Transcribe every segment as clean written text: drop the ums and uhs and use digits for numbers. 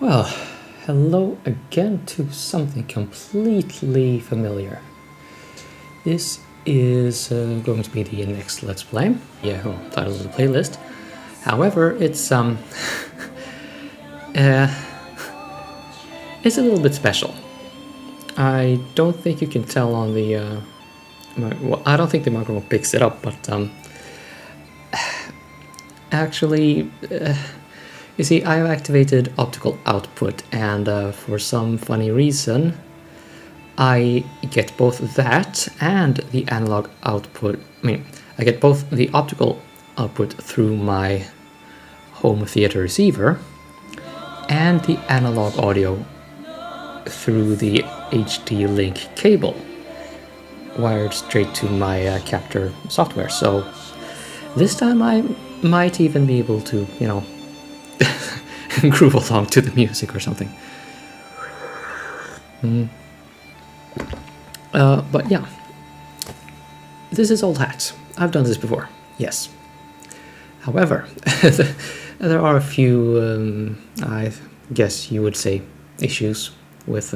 Well, hello again to something completely familiar. This is going to be the next Let's Play. Yeah, well, title of the playlist. However, it's it's a little bit special. I don't think you can tell on the well, I don't think the microphone picks it up, but actually, you see, I've activated optical output, and for some funny reason, I get both that and the analog output. I get both the optical output through my home theater receiver and the analog audio through the HD link cable wired straight to my capture software. So this time I might even be able to, you know, groove along to the music or something. But yeah, this is old hat. I've done this before, yes. However, there are a few, I guess you would say, issues with,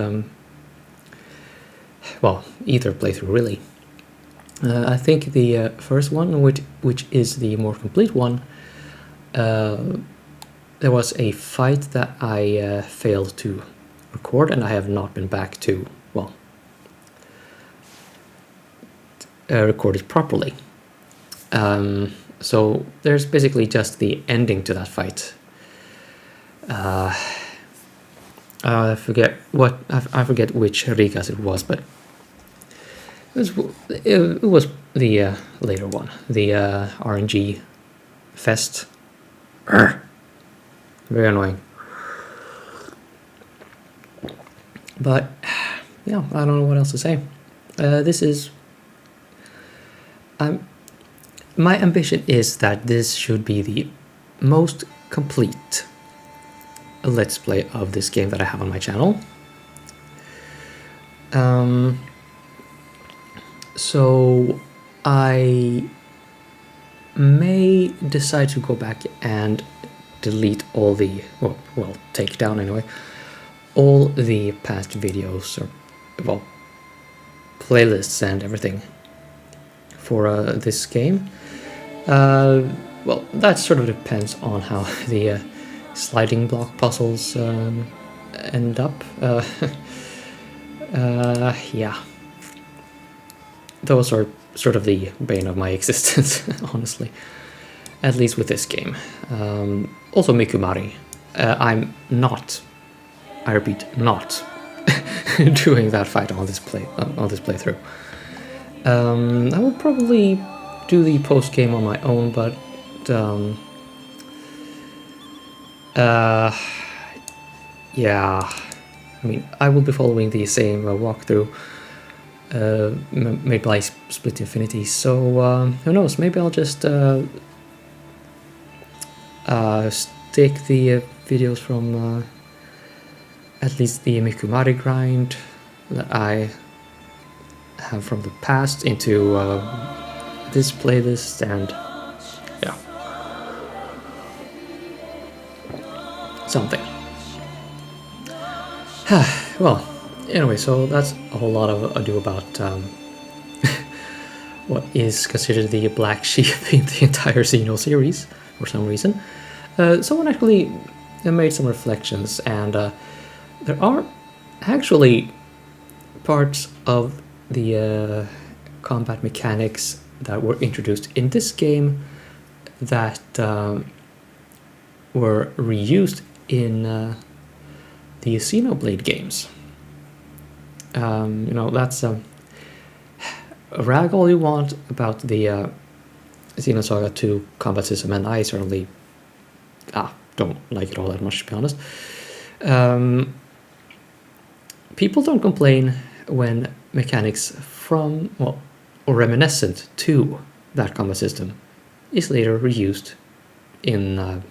well, either playthrough really. I think the first one, which is the more complete one, there was a fight that I failed to record, and I have not been back to, well, record it properly. So there's basically just the ending to that fight. I forget which Rigas it was, but it was the later one, the RNG fest. Very annoying. But yeah, I don't know what else to say. This is my ambition is that this should be the most complete Let's Play of this game that I have on my channel. So I may decide to go back and delete all the, well, take down anyway, all the past videos, or, well, playlists and everything for this game. Well, that sort of depends on how the sliding block puzzles end up. Yeah, those are sort of the bane of my existence, honestly, at least with this game. Also Mikumari. I'm not, I repeat, not doing that fight on this playthrough. I will probably do the post game on my own, but yeah, I mean, I will be following the same walkthrough made by Split Infinity, so who knows, maybe I'll just stick the videos from at least the Mikumari grind that I have from the past into this playlist, and yeah, something. Well, anyway, so that's a whole lot of ado about what is considered the black sheep in the entire Xeno series for some reason. Someone actually made some reflections, and there are actually parts of the combat mechanics that were introduced in this game that were reused in the Xenoblade games. You know, that's rag all you want about the Xenosaga 2 combat system, and I certainly don't like it all that much, to be honest. People don't complain when mechanics from, well, or reminiscent to that combat system is later reused in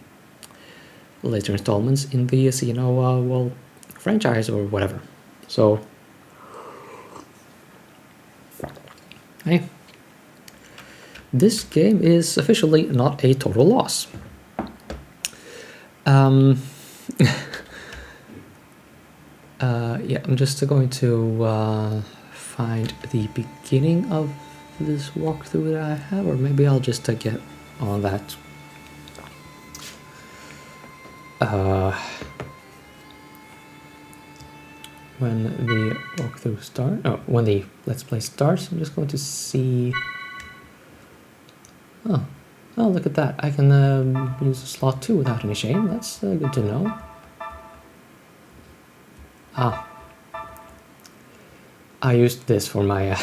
later installments in the Xeno, well, franchise or whatever. So, hey, this game is officially not a total loss. Yeah, I'm just going to find the beginning of this walkthrough that I have, or maybe I'll just get on that. When the walkthrough starts, when the Let's Play starts, I'm just going to see. Oh, look at that! I can use a slot 2 without any shame. That's good to know. I used this for my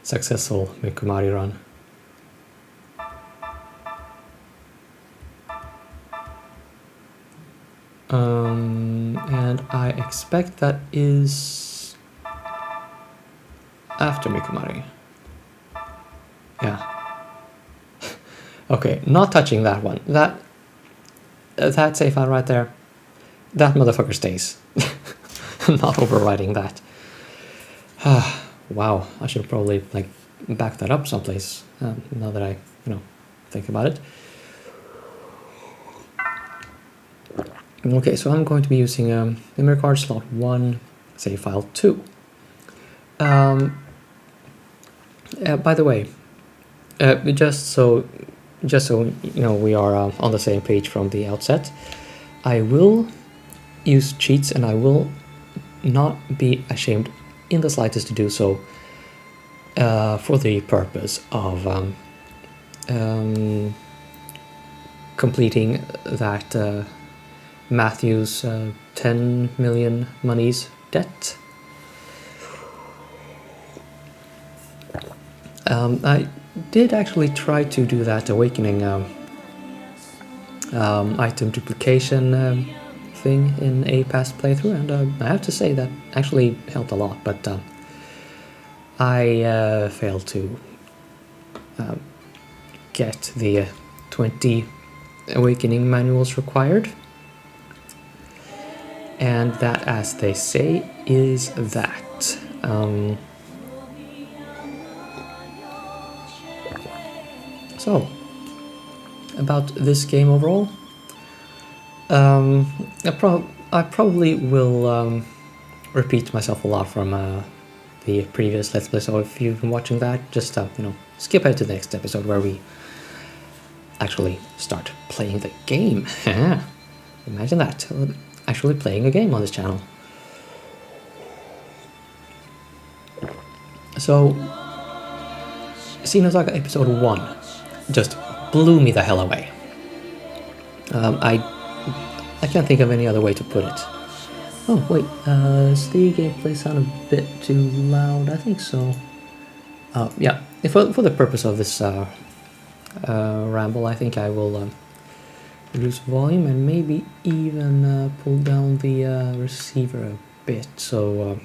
successful Mikumari run. And I expect that is after Mikumari. Yeah. Okay, not touching that one. That save file right there, that motherfucker stays. Not overriding that. Wow, I should probably like back that up someplace. Now that I think about it. Okay, so I'm going to be using memory card slot 1, save file 2. By the way, just so we are on the same page from the outset, I will use cheats and I will not be ashamed in the slightest to do so, for the purpose of completing that Matthew's 10 million monies debt. I did actually try to do that awakening item duplication thing in a past playthrough, and I have to say that actually helped a lot, but I failed to get the 20 awakening manuals required. And that, as they say, is that. So, about this game overall, I probably will repeat myself a lot from the previous Let's Play, so if you've been watching that, just skip ahead to the next episode where we actually start playing the game. Imagine that. Actually playing a game on this channel. So, Xenosaga Episode 1 just blew me the hell away. I can't think of any other way to put it. Oh wait, does the gameplay sound a bit too loud? I think so. Yeah, for the purpose of this ramble, I think I will reduce volume and maybe even pull down the receiver a bit so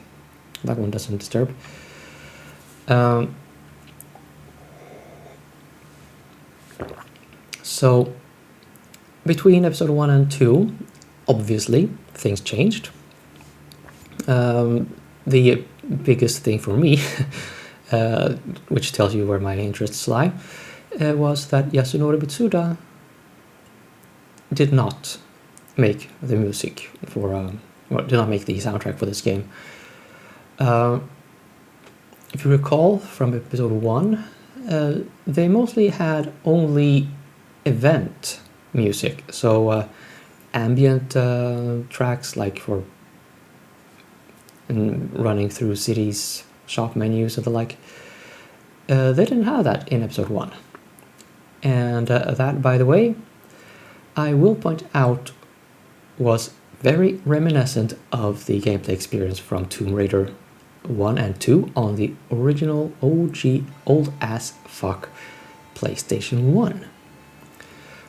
that one doesn't disturb. So between episode 1 and 2, obviously things changed. The biggest thing for me, which tells you where my interests lie, was that Yasunori Mitsuda did not make the music for, or did not make the soundtrack for this game. If you recall from episode 1, they mostly had only event music, so ambient tracks like for running through cities, shop menus and the like. They didn't have that in episode 1. And that, by the way, I will point out, was very reminiscent of the gameplay experience from Tomb Raider 1 and 2 on the original OG old as fuck PlayStation 1.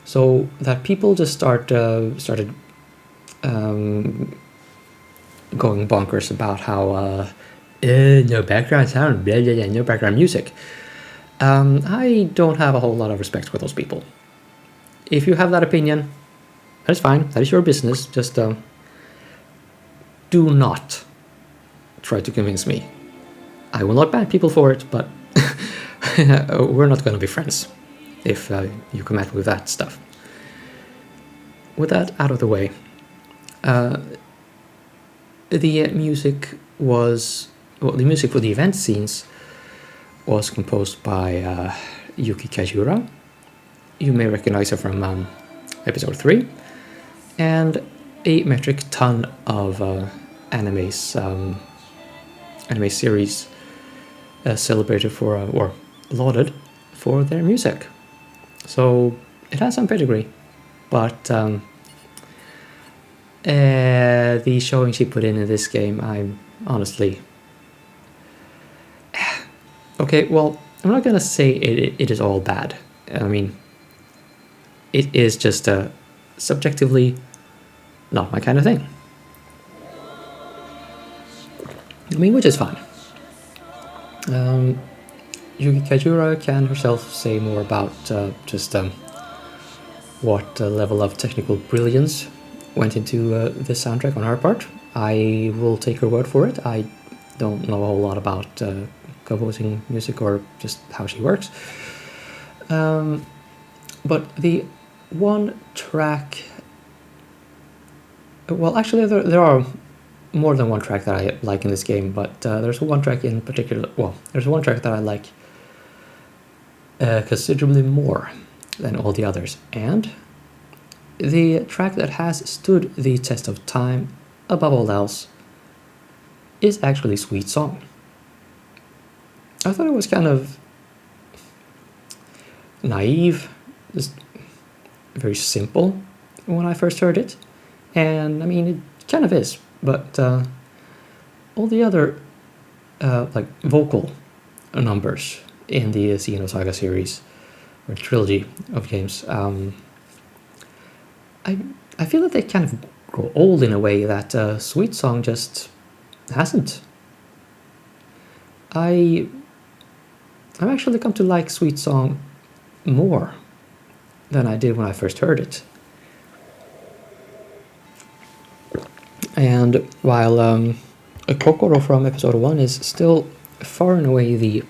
So that people just started going bonkers about how no background sound, blah, blah, blah, no background music. I don't have a whole lot of respect for those people. If you have that opinion, that is fine. That is your business. Just do not try to convince me. I will not ban people for it, but we're not going to be friends if you come at with that stuff. With that out of the way, the music was, well, the music for the event scenes was composed by Yuki Kajura. You may recognize her from episode 3, and a metric ton of anime series celebrated for or lauded for their music. So it has some pedigree, but the showing she put in this game, I'm honestly... Okay, well, I'm not gonna say it is all bad. I mean, it is just subjectively not my kind of thing. I mean, which is fine. Yuki Kajura can herself say more about just what level of technical brilliance went into this soundtrack on her part. I will take her word for it. I don't know a whole lot about composing music or just how she works. But the one track... Well, actually, there are more than one track that I like in this game, but there's one track in particular... Well, there's one track that I like considerably more than all the others, and the track that has stood the test of time above all else is actually Sweet Song. I thought it was kind of naive, just very simple when I first heard it, and I mean, it kind of is, but all the other like vocal numbers in the Xenosaga series or trilogy of games, I feel that they kind of grow old in a way that Sweet Song just hasn't. I've actually come to like Sweet Song more than I did when I first heard it. And while Kokoro from episode 1 is still far and away the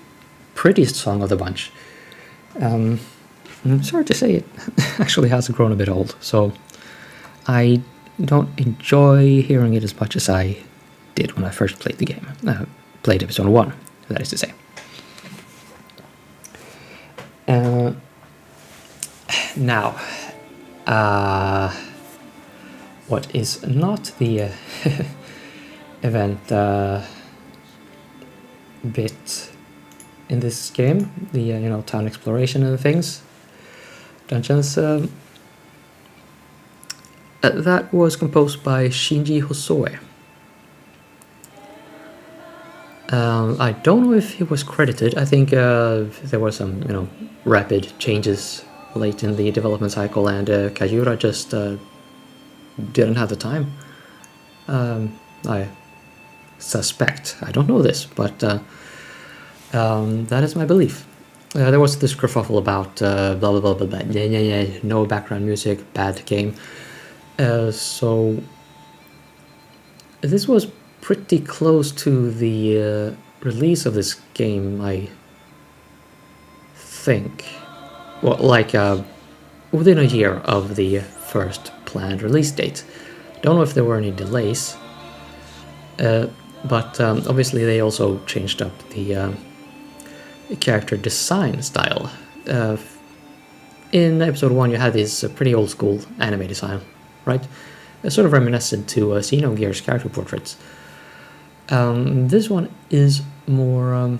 prettiest song of the bunch, I'm sorry to say it actually has grown a bit old, so I don't enjoy hearing it as much as I did when I first played the game. Played episode 1, that is to say. Now, what is not the event bit in this game, the town exploration and things, dungeons, that was composed by Shinji Hosoe. I don't know if he was credited. I think there were some rapid changes late in the development cycle, and Kajura just didn't have the time. I suspect. I don't know this, but that is my belief. There was this kerfuffle about blah blah blah blah blah. Yeah, no background music, bad game. So this was pretty close to the release of this game, I think. Well, like within a year of the first planned release date. Don't know if there were any delays, but obviously they also changed up the character design style. In episode 1 you had this pretty old school anime design, right? Sort of reminiscent to Xenogears character portraits. This one is more a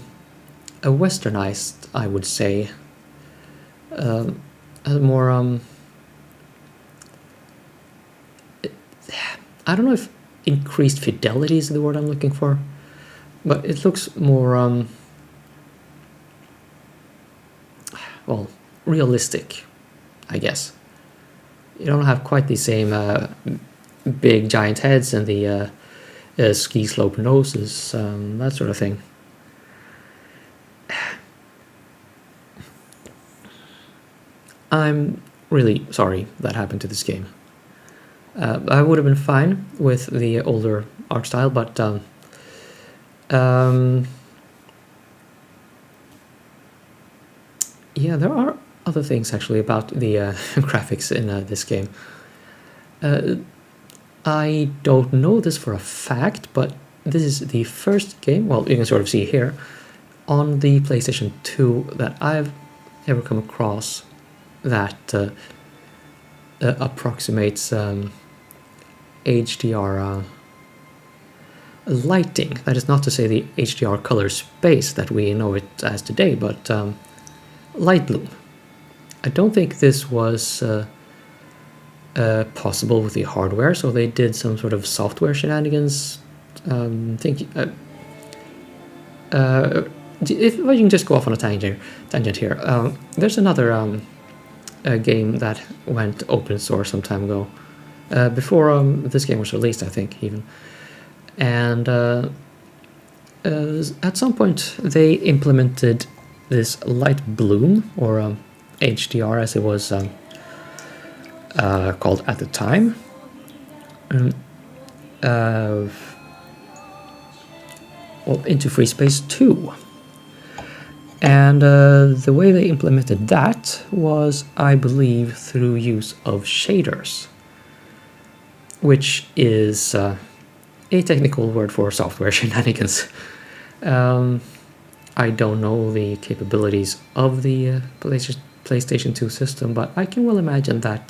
westernized, I would say. More I don't know if increased fidelity is the word I'm looking for, but it looks more well, realistic, I guess. You don't have quite the same big giant heads and the ski slope noses, that sort of thing. I'm really sorry that happened to this game. I would have been fine with the older art style, but yeah, there are other things actually about the graphics in this game. I don't know this for a fact, but this is the first game, well, you can sort of see here, on the PlayStation 2 that I've ever come across that approximates HDR lighting. That is not to say the HDR color space that we know it as today, but light bloom. I don't think this was possible with the hardware, so they did some sort of software shenanigans. If I can just go off on a tangent here, there's another game that went open source some time ago, before this game was released, I think, even. And at some point they implemented this light bloom, or HDR as it was called at the time, well, into Free Space 2. And the way they implemented that was, I believe, through use of shaders, which is a technical word for software shenanigans. I don't know the capabilities of the PlayStation 2 system, but I can well imagine that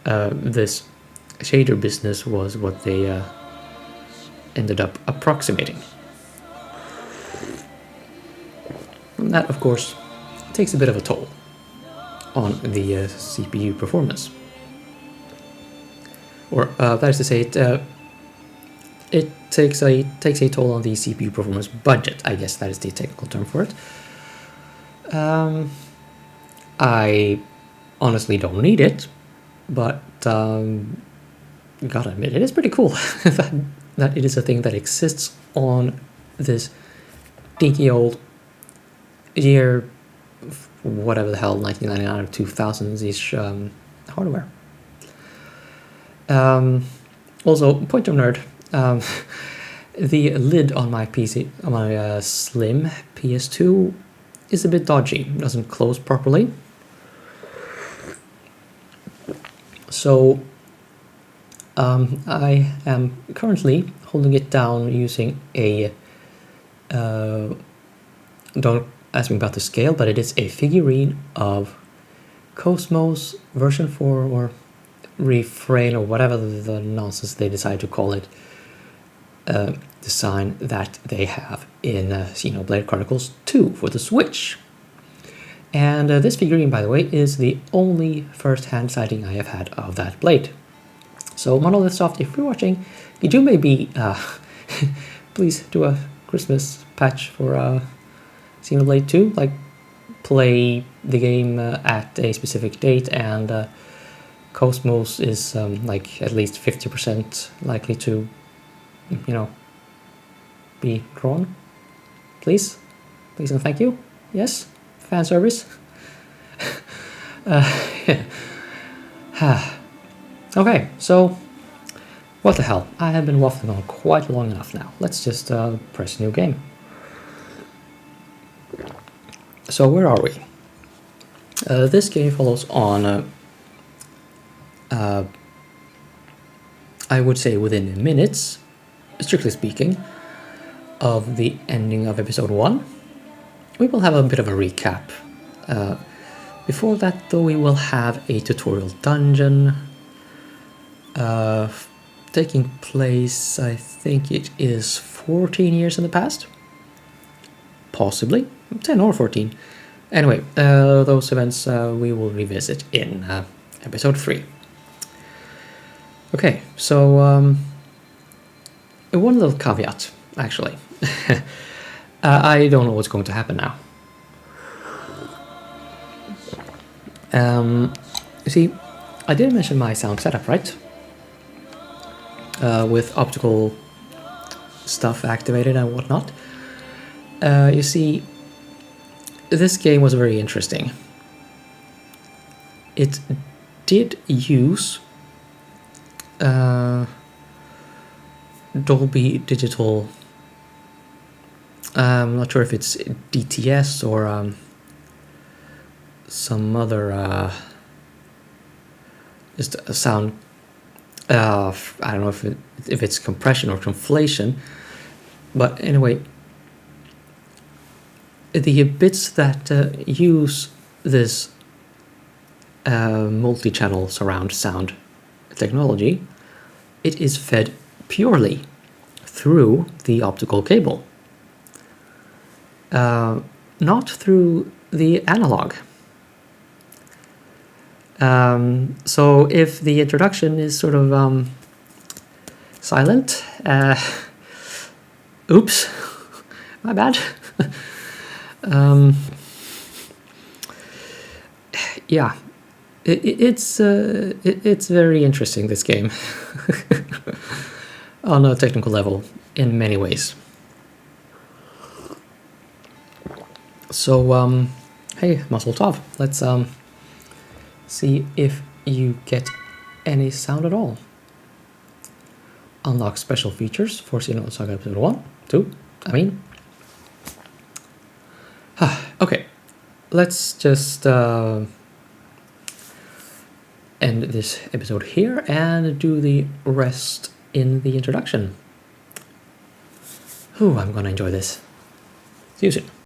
this shader business was what they ended up approximating. And that, of course, takes a bit of a toll on the CPU performance. Or that is to say, it takes a toll on the CPU performance budget. I guess that is the technical term for it. I honestly don't need it, but gotta admit, it is pretty cool that it is a thing that exists on this dinky old year, whatever the hell, 1999 or 2000s-ish hardware. Also, point of nerd, the lid on my PC, on my slim PS2, is a bit dodgy. It doesn't close properly. So I am currently holding it down using a don't ask me about the scale, but it is a figurine of Cosmos version 4 or refrain or whatever the nonsense they decide to call it design that they have in Xenoblade Chronicles 2 for the Switch. And this figurine, by the way, is the only first-hand sighting I have had of that blade. So Monolith Soft, if you're watching, could you maybe please do a Christmas patch for Xenoblade 2? Like, play the game at a specific date, and Cosmos is like at least 50% likely to, be drawn. Please and thank you. Yes, fan service. Okay, so what the hell? I have been waffling on quite long enough now. Let's just press new game. So where are we? This game follows on, I would say within minutes, strictly speaking, of the ending of episode 1. We will have a bit of a recap. Before that, though, we will have a tutorial dungeon taking place, I think it is 14 years in the past. Possibly 10 or 14. Anyway, those events we will revisit in episode 3. Okay, so one little caveat, actually. I don't know what's going to happen now. You see, I did mention my sound setup, right? With optical stuff activated and whatnot. You see, this game was very interesting. It did use Dolby Digital. I'm not sure if it's DTS or some other just a sound I don't know if it's compression or conflation, but anyway, the bits that use this multi-channel surround sound technology, it is fed purely through the optical cable, not through the analog. So if the introduction is sort of silent, oops, my bad. Yeah, it's very interesting, this game, on a technical level in many ways. So hey, Mazel Tov, let's see if you get any sound at all. Unlock special features for Xenoblade Saga episode 1, 2, I mean. Okay, let's just end this episode here and do the rest in the introduction. Ooh, I'm gonna enjoy this. See you soon.